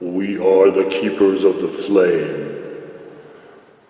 We are the keepers of the flame,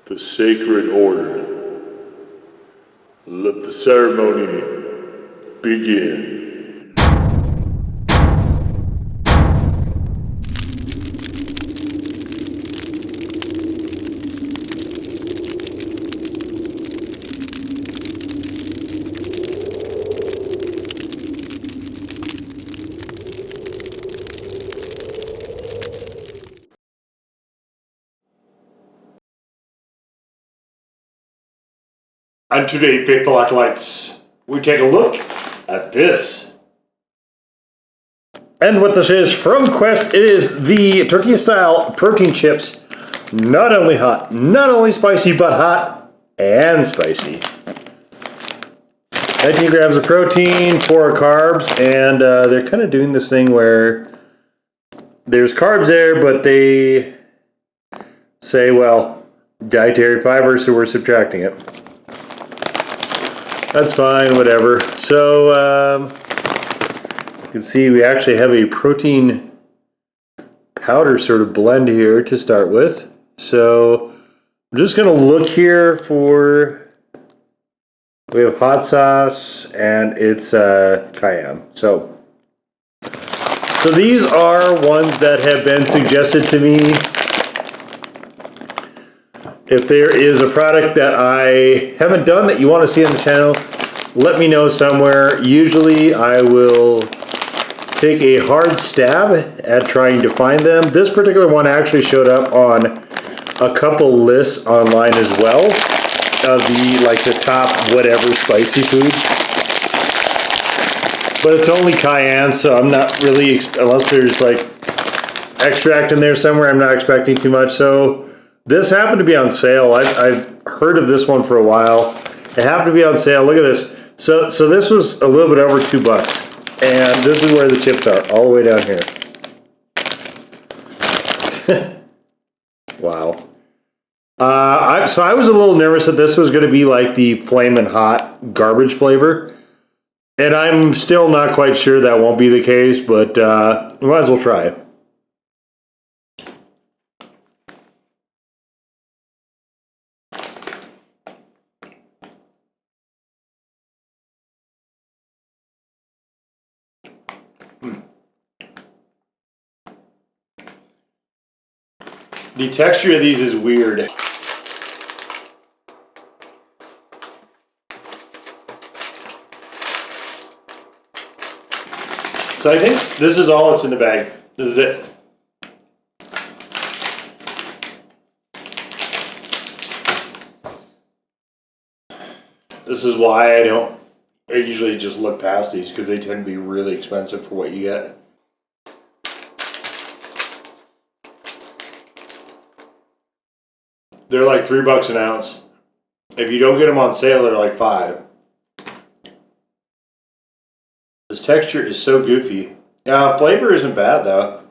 the sacred order. Let the ceremony begin. And today, faithful acolytes, we take a look at this. And what this is from Quest, it is the tortilla style protein chips. Not only hot, not only spicy, but hot and spicy. 19 grams of protein, 4 carbs, and they're kind of doing this thing where there's carbs there, but they say, well, dietary fiber, so we're subtracting it. That's fine, whatever. So, you can see we actually have a protein powder sort of blend here to start with. So, I'm just going to look here for, we have hot sauce and it's cayenne. So these are ones that have been suggested to me. If there is a product that I haven't done that you want to see on the channel, let me know somewhere. Usually I will take a hard stab at trying to find them. This particular one actually showed up on a couple lists online as well of the top whatever spicy foods. But it's only cayenne, so I'm not really, unless there's like extract in there somewhere, I'm not expecting too much. So this happened to be on sale. I've heard of this one for a while. It happened to be on sale. Look at this. So this was a little bit over $2. And this is where the chips are, all the way down here. Wow. So I was a little nervous that this was going to be like the flamin' hot garbage flavor. And I'm still not quite sure that won't be the case, but we might as well try it. The texture of these is weird. So I think this is all that's in the bag. This is it. This is why I usually just look past these, because they tend to be really expensive for what you get. They're like $3 an ounce. If you don't get them on sale, they're like $5. This texture is so goofy. Flavor isn't bad though.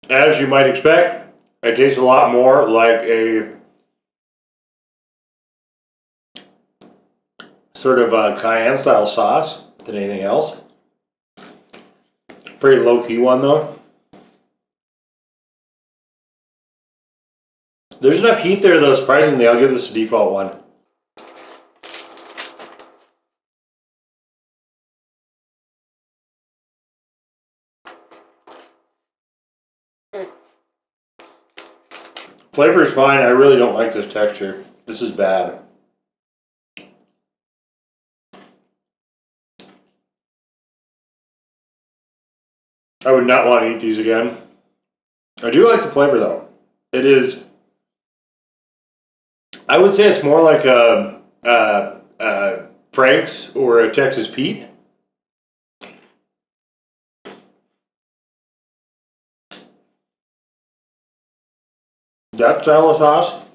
As you might expect, it tastes a lot more like a sort of a cayenne style sauce than anything else. Pretty low key one though. There's enough heat there though, surprisingly. I'll give this a default one. Flavor is fine. I really don't like this texture. This is bad. I would not want to eat these again. I do like the flavor though. It is, I would say it's more like a Frank's or a Texas Pete. That style of sauce.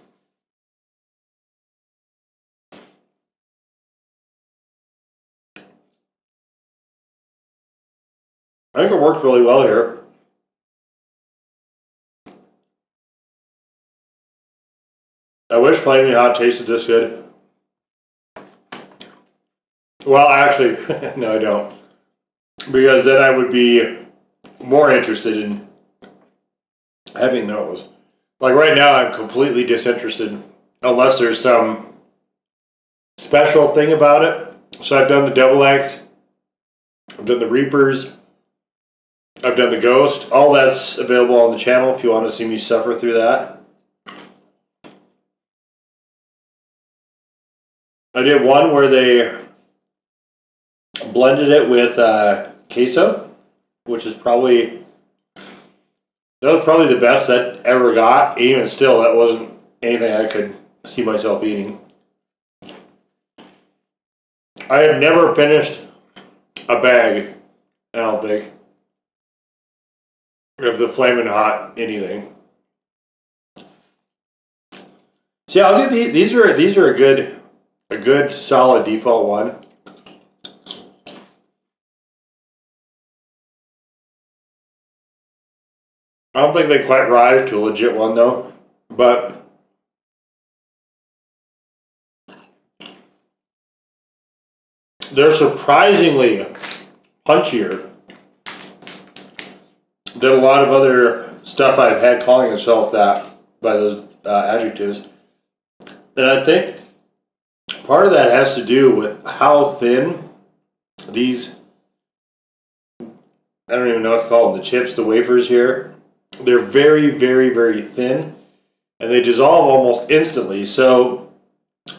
I think it works really well here. I wish Flaming Hot tasted this good. Well, actually, no, I don't. because then I would be more interested in having those. Like right now, I'm completely disinterested unless there's some special thing about it. So I've done the Double X, I've done the Reapers, I've done the Ghost. All that's available on the channel if you want to see me suffer through that. I did one where they blended it with queso, which is probably the best that ever got. Even still, that wasn't anything I could see myself eating. I have never finished a bag, I don't think, of the Flamin' Hot anything. See, I'll get these are a good solid default one. I don't think they quite rise to a legit one though, but they're surprisingly punchier than a lot of other stuff I've had calling itself that by those adjectives. And I think part of that has to do with how thin these, I don't even know what to call them, the chips, the wafers here. They're very, very, very thin, and they dissolve almost instantly. So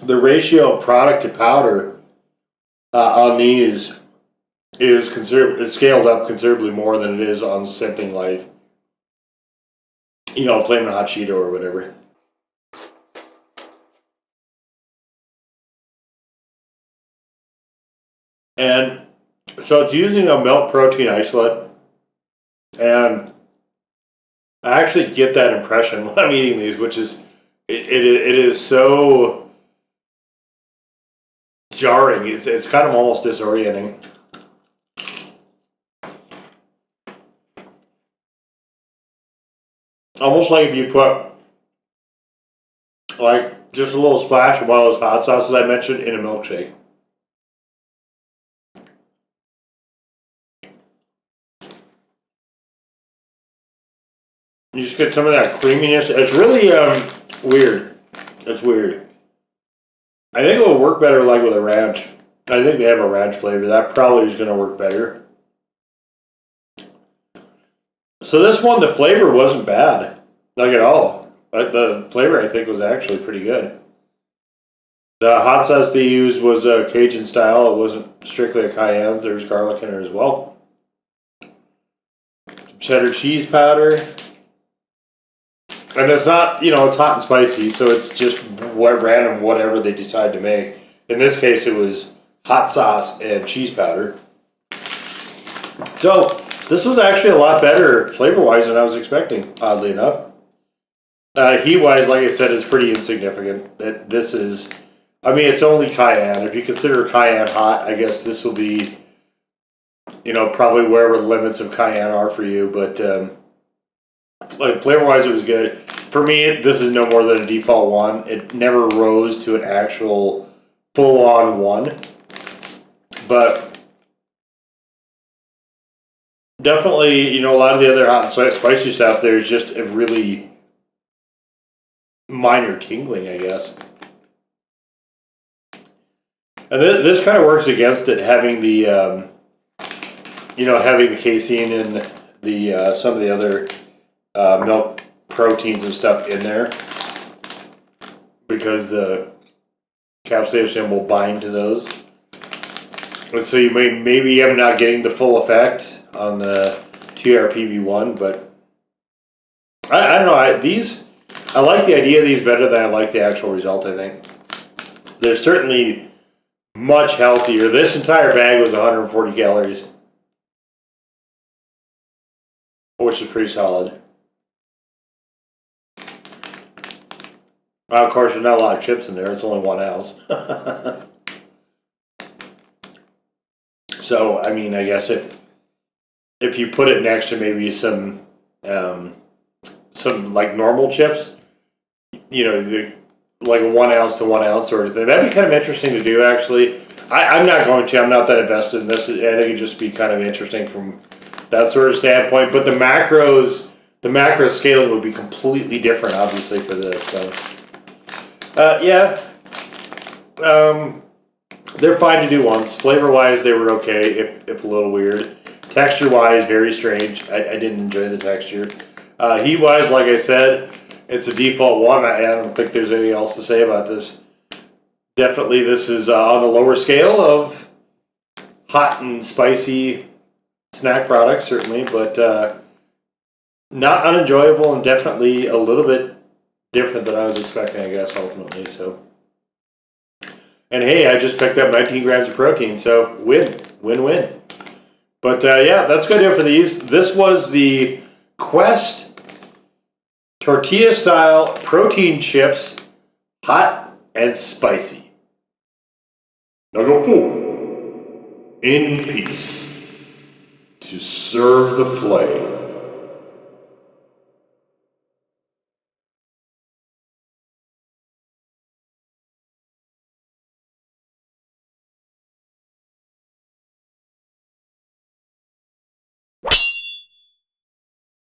the ratio of product to powder on these is scaled up considerably more than it is on something like, Flamin' Hot Cheeto or whatever. And so it's using a milk protein isolate, and I actually get that impression when I'm eating these, which is it is so jarring. It's kind of almost disorienting. Almost like if you put like just a little splash of one of those hot sauces I mentioned in a milkshake. You just get some of that creaminess. It's really weird. It's weird. I think it will work better like with a ranch. I think they have a ranch flavor. That probably is going to work better. So this one, the flavor wasn't bad. Like at all. The flavor, I think, was actually pretty good. The hot sauce they used was Cajun style. It wasn't strictly a cayenne. There's garlic in it as well. Some cheddar cheese powder. And it's not, it's hot and spicy, so it's just random whatever they decide to make. In this case, it was hot sauce and cheese powder. So this was actually a lot better flavor-wise than I was expecting, oddly enough. Heat-wise, like I said, is pretty insignificant. It's only cayenne. If you consider cayenne hot, I guess this will be, probably wherever the limits of cayenne are for you. But flavor-wise, it was good. For me, this is no more than a default one. It never rose to an actual full-on one. But definitely, a lot of the other hot and spicy stuff, there's just a really minor tingling, I guess. And this kind of works against it, having the, having the casein and the some of the other milk proteins and stuff in there, because the capsaicin will bind to those. And so you maybe I'm not getting the full effect on the TRPV1, but I don't know. I like the idea of these better than I like the actual result, I think. They're certainly much healthier. This entire bag was 140 calories, which is pretty solid. Of course, there's not a lot of chips in there. It's only 1 ounce. So, I guess if you put it next to maybe some like normal chips, like a 1 ounce to 1 ounce sort of thing, that'd be kind of interesting to do, actually. I'm not going to. I'm not that invested in this. I think it'd just be kind of interesting from that sort of standpoint. But the macro scaling would be completely different, obviously, for this. So, they're fine to do once. Flavor-wise, they were okay, if a little weird. Texture-wise, very strange. I didn't enjoy the texture. Heat-wise, like I said, it's a default one. I don't think there's anything else to say about this. Definitely, this is on the lower scale of hot and spicy snack products, certainly, but not unenjoyable and definitely a little bit different than I was expecting, I guess, ultimately. So, and hey, I just picked up 19 grams of protein, so win-win. But yeah, that's going to do it for these. This was the Quest Tortilla style protein chips, hot and spicy. Now go forward in peace to serve the flame.